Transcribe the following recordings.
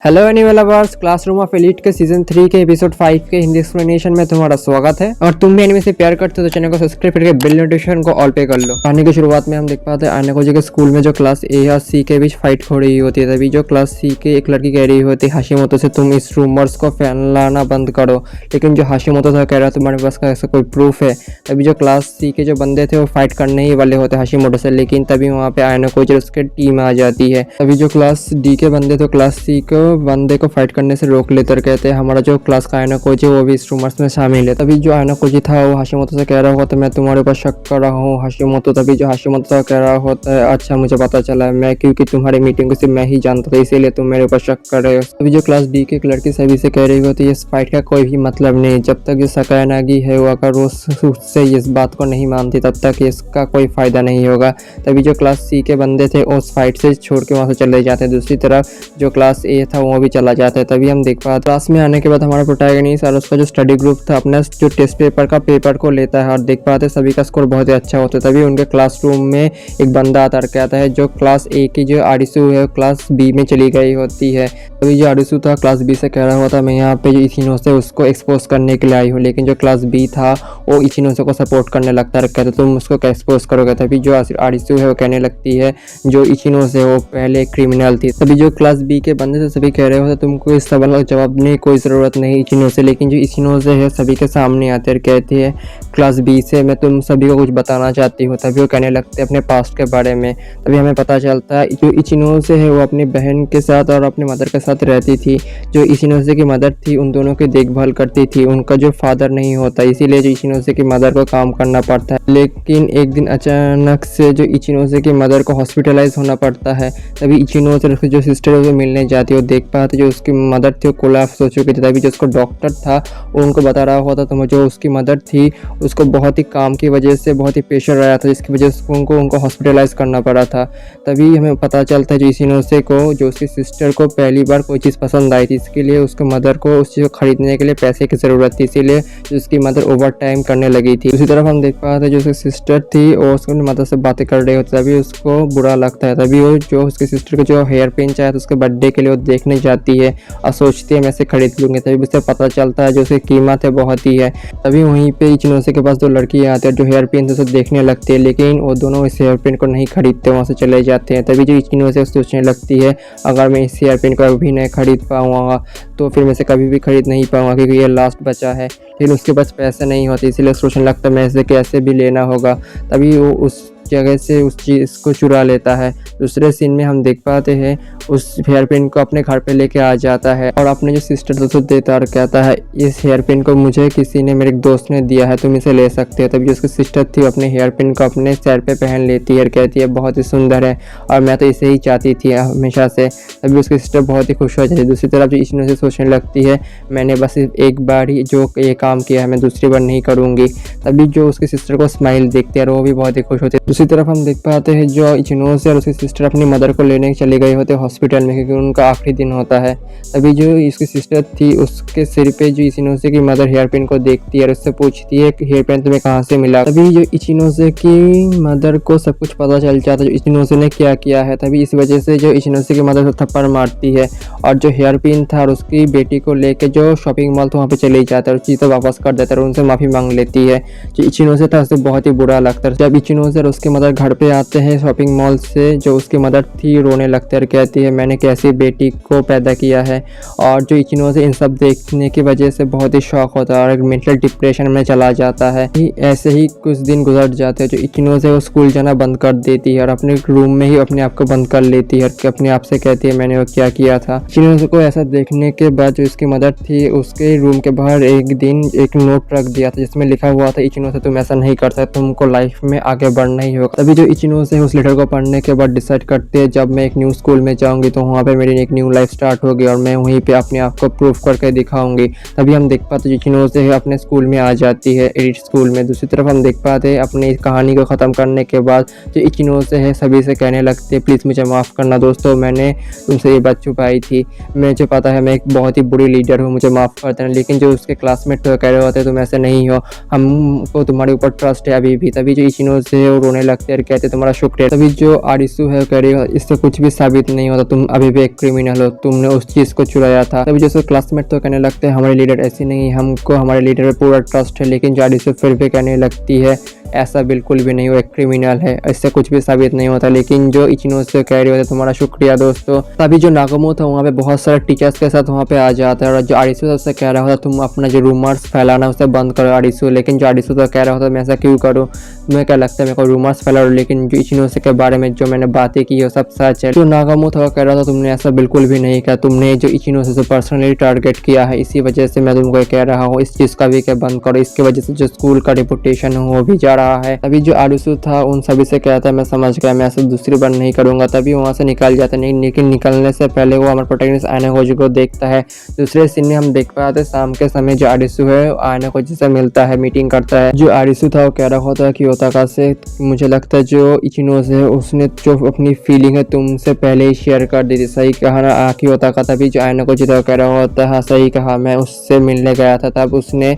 Hello animal lovers, classroom of elite के season 3 के episode 5 के हिंदी एक्सप्लेनेशन में तुम्हारा स्वागत है। और तुम भी एनिमे से प्यार करते हो तो चैनल को सब्सक्राइब करके बेल नोटिफिकेशन को ऑल पे कर लो। कहानी की शुरुआत में हम देख पाते हैं आनेको जी के स्कूल में जो क्लास ए और सी के बीच फाइट हो रही होती है। तभी जो क्लास सी के एक लड़की कह रही होती है हाशिमोतो से, तुम इस रूमर्स को फैलाना बंद करो। लेकिन जो हाशिमोतो था कह रहा तुम्हारे पास का ऐसा कोई प्रूफ है। तभी जो क्लास सी के जो बंदे थे वो फाइट करने ही वाले होते हाशिमोतो से, लेकिन तभी वहाँ पे आनेको जी उसके टीम आ जाती है। तभी जो क्लास डी के बंदे थे क्लास सी को बंदे को फाइट करने से रोक लेते और कहते हैं हमारा जो क्लास का आयनाकोजी वो भी इस रूमर्स में शामिल है। तभी जो आयनाकोजी था वो हाशिमोतो से कह रहा होता है मैं तुम्हारे ऊपर शक कर रहा हूँ हाशिमोतो। तभी जो हाशिमोतो कह रहा होता है अच्छा मुझे पता चला है, मैं क्योंकि तुम्हारी मीटिंग को सिर्फ मैं ही जानता था इसीलिए तुम मेरे ऊपर शक कर रहे हो। तभी जो क्लास डी की एक लड़की सभी से कह रही होती है इस फाइट का कोई भी मतलब नहीं, जब तक ये सकायनागी है वो अगर वो उससे इस बात को नहीं मानती तब तक इसका कोई फायदा नहीं होगा। तभी जो क्लास सी के बंदे थे उस फाइट से छोड़ के वहाँ से चले जाते हैं। दूसरी तरफ जो क्लास ए था वो भी चला जाता है। तभी हम देख पाते क्लास में आने के बाद हमारा प्रोटैगनिस्ट और उसका जो स्टडी ग्रुप था अपना जो टेस्ट पेपर को लेता है और देख पाते सभी का स्कोर बहुत ही अच्छा होता है। तभी उनके क्लासरूम में एक बंदा आता आता है जो क्लास ए की जो आरिसू है क्लास बी में चली गई होती है। तभी जो आरिसू था क्लास बी से कह रहा होता मैं यहाँ पे जो इचिनो से उसको एक्सपोज करने के लिए आई हूँ, लेकिन जो क्लास बी था वो इचिनो से को सपोर्ट करने लगता है, कहते तुम उसको क्या एक्सपोज करोगे। तभी जो आरिसू है वो कहने लगती है जो इचिनो से वो पहले क्रिमिनल थी। तभी जो क्लास बी के बंदे से सभी कह रहे होते तुमको इस सवाल का जवाब नहीं कोई ज़रूरत नहीं इचिनो से, लेकिन जो इचिनो से है सभी के सामने आते और कहती है क्लास बी से मैं तुम सभी को कुछ बताना चाहती हूँ। तभी वो कहने लगते हैं अपने पास्ट के बारे में। तभी हमें पता चलता है जो इचिनो से है वो अपनी बहन के साथ और अपने मदर के साथ रहती थी। जो इचिनो से की मदर थी उन दोनों की देखभाल करती थी, उनका जो फादर नहीं होता इसीलिए जो इचिनो से की मदर को काम करना पड़ता है। लेकिन एक दिन अचानक से जो इचिनो से की मदर को हॉस्पिटलाइज होना पड़ता है। तभी इचिनो से उसकी जो सिस्टर है वो मिलने जाती है और देख पाते जो उसकी मदर थी वो कोलैप्स हो चुकी थी। तभी जो उसको डॉक्टर था वो उनको बता रहा होता तो जो उसकी मदर थी उसको बहुत ही काम की वजह से बहुत ही प्रेशर आया था जिसकी वजह से उनको हॉस्पिटलाइज करना पड़ा था। तभी हमें पता चलता है जो इचिनोसे को जो उसकी सिस्टर को पहली बार कोई चीज़ पसंद आई थी, इसके लिए उसके मदर को उस चीज़ को खरीदने के लिए पैसे की ज़रूरत थी, इसीलिए उसकी मदर ओवर टाइम करने लगी थी। दूसरी तरफ हम देख पाते हैं जो उसकी सिस्टर थी और उसकी मदर से बातें कर रही होती तभी उसको बुरा लगता है। तभी वो जो उसकी सिस्टर को जो हेयर पिन चाहिए था उसके बर्थडे के लिए वो देखने जाती है और सोचती है मैं इसे खरीद लूँगी। तभी उससे पता चलता है जो उसकी कीमत है बहुत ही है। तभी वहीं पे इचिनोसे के पास दो लड़कियाँ आती है जो हेयर पिन उसे देखने लगती है, लेकिन वो दोनों इस हेयर पिन को नहीं खरीदते, वहाँ से चले जाते हैं। तभी जो इचिनोसे सोचने लगती है अगर मैं इस हेयर पिन को अभी नहीं खरीद पाऊँगा तो फिर मैं इसे कभी भी खरीद नहीं पाऊँगा क्योंकि ये लास्ट बचा है। लेकिन उसके पास पैसे नहीं होते इसीलिए सोचने लगता है मैं इसे कैसे भी लेना होगा। तभी वो उस जगह से उस चीज़ को चुरा लेता है। दूसरे सीन में हम देख पाते हैं उस हेयर पिन को अपने घर पे लेके आ जाता है और अपने जो सिस्टर दोस्तों देता और कहता है इस हेयर पिन को मुझे किसी ने मेरे दोस्त ने दिया है, तुम इसे ले सकते हो। तभी उसकी सिस्टर थी अपने हेयर पिन को अपने सर पे पहन लेती है और कहती है बहुत ही सुंदर है और मैं तो इसे ही चाहती थी हमेशा से। तभी उसकी सिस्टर बहुत ही खुश हो जाती है। दूसरी तरफ जो इचिनो से सोचने लगती है मैंने बस एक बार ही जो ये काम किया है मैं दूसरी बार नहीं करूँगी। तभी जो उसकी सिस्टर को स्माइल देखते हैं और वो भी बहुत ही खुश होते हैं। दूसरी तरफ हम देख पाते हैं जो इचिनोसे और उसकी सिस्टर अपनी मदर को लेने चले गए होते हैं हॉस्पिटल में क्योंकि उनका आखिरी दिन होता है। तभी जो इसकी सिस्टर थी उसके सिर पे जो इचिनोसे की मदर हेयर पिन को देखती है और उससे पूछती है कि हेयर पिन तुम्हें कहाँ से मिला। तभी जो इचिनोसे की मदर को सब कुछ पता चल जाता है जो इचिनोसे ने क्या किया है। तभी इस वजह से जो इचिनोसे की मदर थप्पड़ मारती है और जो हेयर पिन था और उसकी बेटी को लेके जो शॉपिंग मॉल था वहाँ पे चले जाता है और चीज़ें वापस कर देता है और उनसे माफ़ी मांग लेती है। जो इचिनोसे था उससे बहुत ही बुरा लगता है। जब इचिनोसे और उसके मदर घर पे आते हैं शॉपिंग मॉल से जो उसकी मदर थी रोने लगती है और कहती है मैंने कैसी बेटी को पैदा किया है। और जो इचिनोसे इन सब देखने की वजह से बहुत ही शौक होता है और एक मेंटल डिप्रेशन में चला जाता है। ऐसे ही कुछ दिन गुजर जाते हैं। जो इचिनोसे वो स्कूल जाना बंद कर देती है और अपने रूम में ही अपने आप को बंद कर लेती है और अपने आप से कहती है मैंने वो क्या किया था। इचिनोसे को ऐसा देखने के बाद जो इसकी मदर थी उसके रूम के बाहर एक दिन एक नोट रख दिया था जिसमें लिखा हुआ था इचिनोसे तुम ऐसा नहीं कर सकते, तुमको लाइफ में आगे बढ़ना ही होगा। तभी जो इचिनोसे उस लेटर को पढ़ने के बाद डिसाइड करते हैं जब मैं एक न्यू स्कूल में जाऊंगी तो वहाँ पे मेरी एक न्यू लाइफ स्टार्ट होगी और मैं वहीं पे अपने आप को प्रूव करके दिखाऊंगी। तभी हम देख पाते इचिनोसे अपने स्कूल में आ जाती है एलिट स्कूल में। दूसरी तरफ हम देख पाते हैं अपनी कहानी को ख़त्म करने के बाद जो इचिनोसे है सभी से कहने लगते हैं प्लीज़ मुझे माफ़ करना दोस्तों, मैंने तुमसे ये बात छुपाई थी, मुझे पता है मैं एक बहुत ही बुरी लीडर हूँ, मुझे माफ़ कर देना। लेकिन जो उसके क्लासमेट कह रहे होते तुम ऐसे नहीं हो, हमको तुम्हारे ऊपर ट्रस्ट है अभी भी। तभी जो इचिनोसे है वो रोने लगते हैं और कहते तुम्हारा शुक्रिया। तभी जो आरिसू है कह रही है इससे कुछ भी साबित नहीं होता, तुम अभी भी एक क्रिमिनल हो, तुमने उस चीज को चुराया था। तभी जैसे क्लासमेट तो कहने लगते हैं हमारे लीडर ऐसी नहीं, हमको हमारे लीडर पर पूरा ट्रस्ट है। लेकिन जो आरिसू फिर भी कहने लगती है ऐसा बिल्कुल भी नहीं, वो एक क्रिमिनल है, इससे कुछ भी साबित नहीं होता। लेकिन जो इचिनो से कह रही होती है तुम्हारा शुक्रिया दोस्तों। तभी जो नागामो था वहाँ पे बहुत सारे टीचर्स के साथ वहाँ पे आ जाता है और जो आरिसू था उससे कह रहा होता तुम अपना जो रूमर्स फैलाना उसे बंद करो आरिसू। लेकिन जो आरिसू तो कह रहा होता मैं ऐसा क्यों करूँ, तुम्हें क्या लगता है मेरे को रूमर्स फैला रहा, लेकिन जो इचिनो से के बारे में जो मैंने बातें की वो सब सच है। तो नागामो था कह रहा था तुमने ऐसा बिल्कुल भी नहीं किया, तुमने जो इचिनो से पर्सनली टारगेट किया है, इसी वजह से मैं तुमको कह रहा हूँ इस चीज़ का भी क्या बंद करो, इसकी वजह से जो स्कूल का रेपुटेशन है वो भी जा रहा है। तभी जो आरिसू था उन सभी से कहता है मैं समझ गया, मैं ऐसा दूसरी बार नहीं करूंगा। तभी वहाँ से निकल जाता है, लेकिन निकलने से पहले वो हमारे प्रोटैगनिस्ट आयना होजी को देखता है। दूसरे सीन में हम देख पाते शाम के समय जो आरिसू है आयना होजी से मिलता है, मीटिंग करता है। जो आरिसू था वो कह रहा होता है कि ओताका से मुझे लगता है जो इचिनो से उसने जो अपनी फीलिंग है तुमसे पहले ही शेयर कर दी थी, सही कहा ना आखी ओताका। तभी जो आयना होजी था कह रहा होता है हाँ सही कहा, मैं उससे मिलने गया था, तब उसने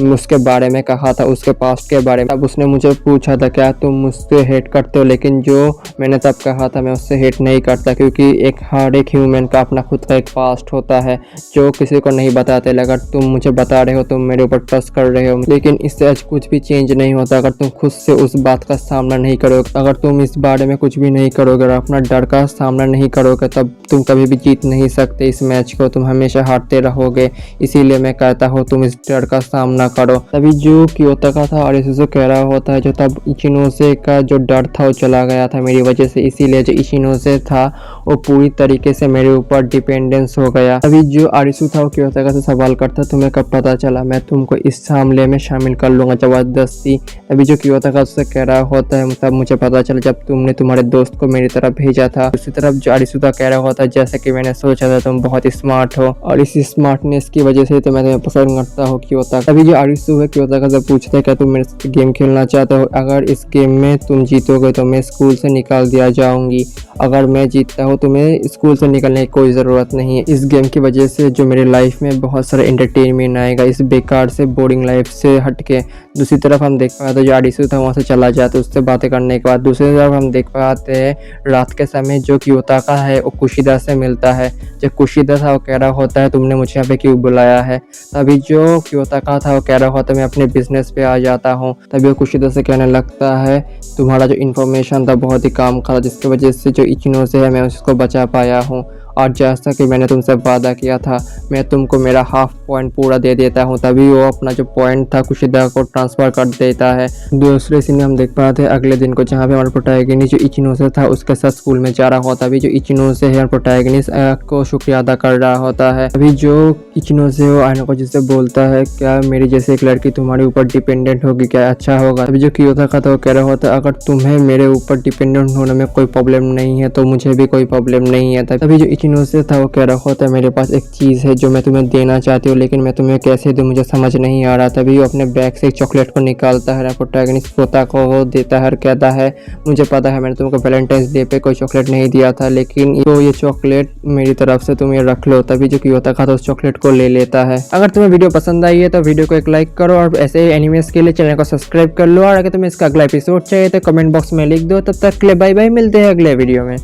उसके बारे में कहा था, उसके पास्ट के बारे में। तब उसने मुझे पूछा था क्या तुम मुझसे हेट करते हो, लेकिन जो मैंने तब कहा था मैं उससे हेट नहीं करता, क्योंकि हर एक ह्यूमन का अपना खुद का एक पास्ट होता है जो किसी को नहीं बताते। अगर तुम मुझे बता रहे हो, तुम मेरे ऊपर ट्रस्ट कर रहे हो, लेकिन इससे आज कुछ भी चेंज नहीं होता अगर तुम खुद से उस बात का सामना नहीं करोगे। अगर तुम इस बारे में कुछ भी नहीं करोगे और अपना डर का सामना नहीं करोगे तब तुम कभी भी जीत नहीं सकते इस मैच को, तुम हमेशा हारते रहोगे। इसीलिए मैं कहता हूँ तुम इस डर का सामना करो। तभी जो क्योताका था और इसे कह रहा होता है जो तब इचिनोसे का जो डर था वो चला गया था मेरी वजह से, इसीलिए जो इचिनोसे था वो पूरी तरीके से मेरे ऊपर डिपेंडेंस हो गया। तभी जो आरिसू था वो क्योताका से सवाल करता तुम्हें कब पता चला, मैं तुमको इस मामले में शामिल कर लूंगा जबरदस्ती। तभी जो क्योताका उससे कह रहा होता है तब मुझे पता चला जब तुमने तुम्हारे दोस्त को मेरी तरफ भेजा था। दूसरी तरफ जो आरिसू था कह रहा होता है जैसे कि मैंने सोचा था तुम बहुत स्मार्ट हो और इस स्मार्टनेस की वजह से तो मैं तुम्हें पसंद करता हूँ क्योताका। तभी आरिसू है क्योताका से पूछता है क्या तुम मेरे साथ गेम खेलना चाहते हो, अगर इस गेम में तुम जीतोगे तो मैं स्कूल से निकाल दिया जाऊंगी, अगर मैं जीतता हूँ तुम्हें स्कूल से निकलने की कोई ज़रूरत नहीं है। इस गेम की वजह से जो मेरी लाइफ में बहुत सारा एंटरटेनमेंट आएगा इस बेकार से बोरिंग लाइफ से हटके। दूसरी तरफ हम देख पाते जो आरिसू था वहाँ से चला जाता उससे बातें करने के बाद। दूसरी तरफ हम देख पाते हैं रात के समय जो क्योताका है वो कुशिदा से मिलता है। जो कुशिदा था वो कह रहा होता है तुमने मुझे यहाँ पे क्यों बुलाया है। तभी जो क्योताका था वो कह रहा होता है मैं अपने बिजनेस पे आ जाता हूँ। तभी वो कुशिदा से कहने लगता है तुम्हारा जो इन्फॉर्मेशन था बहुत ही काम का था, जिसकी वजह से जो इचिनो से है मैं उसको बचा पाया हूँ, और जैसा कि मैंने तुमसे वादा किया था मैं तुमको मेरा हाफ पॉइंट पूरा दे देता हूँ। तभी वो अपना जो पॉइंट था कुशिदा को ट्रांसफ़र कर देता है। दूसरे सीन में हम देख पाते हैं अगले दिन को जहाँ पे हमारा प्रोटैगनिस्ट जो इचिनो से था उसके साथ स्कूल में जा रहा होता है। अभी जो इचिनो से है प्रोटैगनिस्ट को शुक्रिया अदा कर रहा होता है। अभी जो इचिनो से वो आयना को जिससे बोलता है क्या मेरी जैसे एक लड़की तुम्हारे ऊपर डिपेंडेंट होगी क्या अच्छा होगा। अभी जो क्योताका था वो कह रहा होता है अगर तुम्हें मेरे ऊपर डिपेंडेंट होने में कोई प्रॉब्लम नहीं है तो मुझे भी कोई प्रॉब्लम नहीं है। तभी जो इचिनो से था वो कह रहा होता है मेरे पास एक चीज़ है जो मैं तुम्हें देना चाहती हूँ, लेकिन मैं तुम्हें कैसे दूँ मुझे समझ नहीं आ रहा। तभी वो अपने बैग से एक चॉकलेट को निकालता है, प्रोटैगनिस्ट क्योताका को वो देता है और कहता है मुझे पता है मैंने तुमको वैलेंटाइंस डे पे कोई चॉकलेट नहीं दिया था, लेकिन तो ये चॉकलेट मेरी तरफ से तुम ये रख लो। तभी जो क्योताका था उस चॉकलेट को ले लेता है। अगर तुम्हें वीडियो पसंद आई है तो वीडियो को एक लाइक करो और ऐसे एनिमेस के लिए चैनल को सब्सक्राइब कर लो, और अगर तुम्हें इसका अगला एपिसोड चाहिए तो कमेंट बॉक्स में लिख दो। तब तक के लिए बाय बाय, मिलते हैं अगले वीडियो में।